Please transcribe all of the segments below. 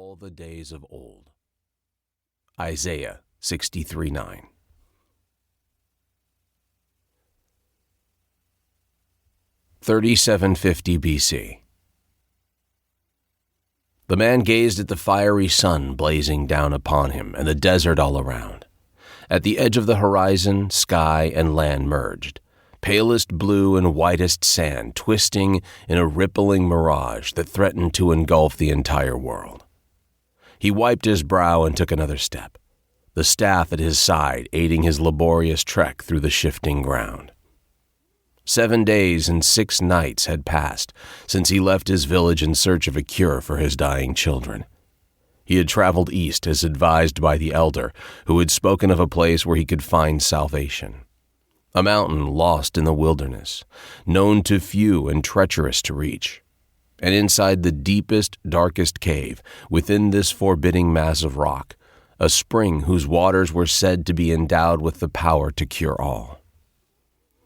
all the days of old. Isaiah 63:9. (3750 BC). The man gazed at the fiery sun blazing down upon him and the desert all around. At the edge of the horizon, sky and land merged, palest blue and whitest sand twisting in a rippling mirage that threatened to engulf the entire world. He wiped his brow and took another step, the staff at his side aiding his laborious trek through the shifting ground. 7 days and 6 nights had passed since he left his village in search of a cure for his dying children. He had traveled east as advised by the elder, who had spoken of a place where he could find salvation. A mountain lost in the wilderness, known to few and treacherous to reach. And inside the deepest, darkest cave, within this forbidding mass of rock, a spring whose waters were said to be endowed with the power to cure all.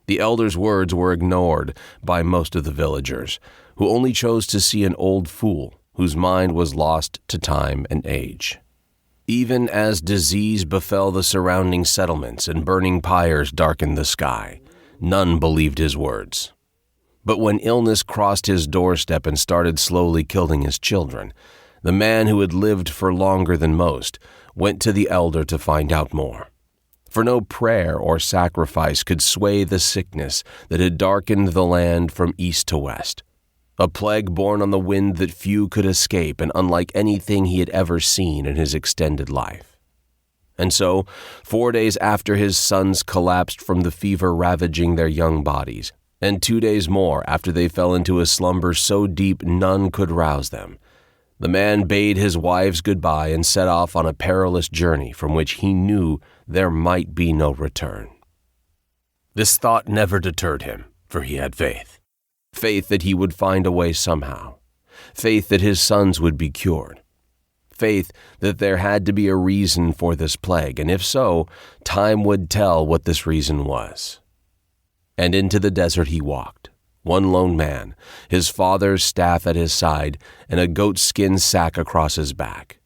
The elder's words were ignored by most of the villagers, who only chose to see an old fool whose mind was lost to time and age. Even as disease befell the surrounding settlements and burning pyres darkened the sky, none believed his words. But when illness crossed his doorstep and started slowly killing his children, the man who had lived for longer than most went to the elder to find out more. For no prayer or sacrifice could sway the sickness that had darkened the land from east to west. A plague born on the wind that few could escape and unlike anything he had ever seen in his extended life. And so, 4 days after his sons collapsed from the fever ravaging their young bodies, and 2 days more after they fell into a slumber so deep none could rouse them, the man bade his wives goodbye and set off on a perilous journey from which he knew there might be no return. This thought never deterred him, for he had faith. Faith that he would find a way somehow. Faith that his sons would be cured. Faith that there had to be a reason for this plague, and if so, time would tell what this reason was. And into the desert he walked, one lone man, his father's staff at his side, and a goatskin sack across his back.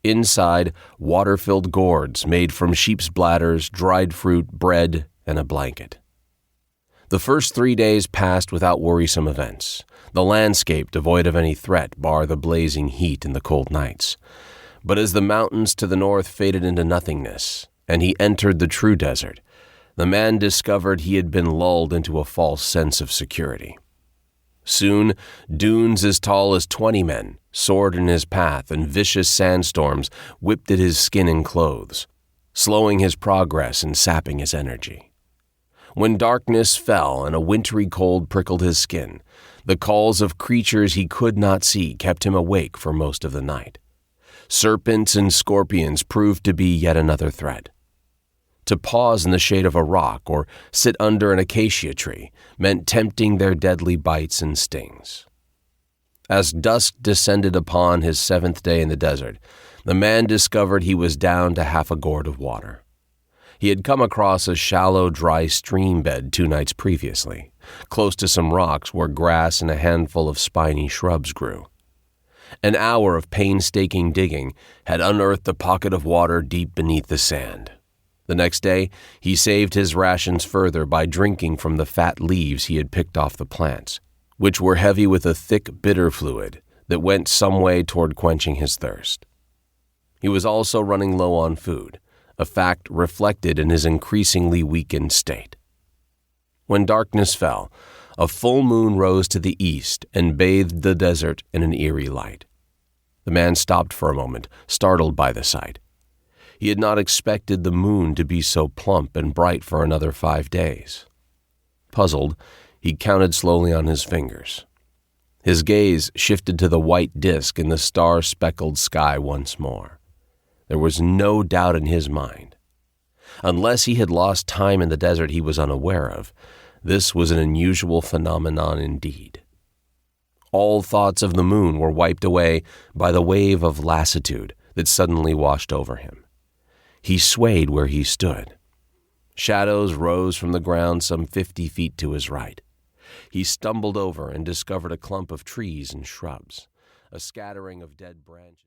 Inside, water-filled gourds made from sheep's bladders, dried fruit, bread, and a blanket. The first 3 days passed without worrisome events, the landscape devoid of any threat bar the blazing heat and the cold nights. But as the mountains to the north faded into nothingness, and he entered the true desert, the man discovered he had been lulled into a false sense of security. Soon, dunes as tall as 20 men soared in his path, and vicious sandstorms whipped at his skin and clothes, slowing his progress and sapping his energy. When darkness fell and a wintry cold prickled his skin, the calls of creatures he could not see kept him awake for most of the night. Serpents and scorpions proved to be yet another threat. To pause in the shade of a rock or sit under an acacia tree meant tempting their deadly bites and stings. As dusk descended upon his 7th day in the desert, the man discovered he was down to half a gourd of water. He had come across a shallow, dry stream bed 2 nights previously, close to some rocks where grass and a handful of spiny shrubs grew. An hour of painstaking digging had unearthed a pocket of water deep beneath the sand. The next day, he saved his rations further by drinking from the fat leaves he had picked off the plants, which were heavy with a thick, bitter fluid that went some way toward quenching his thirst. He was also running low on food, a fact reflected in his increasingly weakened state. When darkness fell, a full moon rose to the east and bathed the desert in an eerie light. The man stopped for a moment, startled by the sight. He had not expected the moon to be so plump and bright for another 5 days. Puzzled, he counted slowly on his fingers. His gaze shifted to the white disk in the star-speckled sky once more. There was no doubt in his mind. Unless he had lost time in the desert he was unaware of, this was an unusual phenomenon indeed. All thoughts of the moon were wiped away by the wave of lassitude that suddenly washed over him. He swayed where he stood. Shadows rose from the ground some 50 feet to his right. He stumbled over and discovered a clump of trees and shrubs, a scattering of dead branches.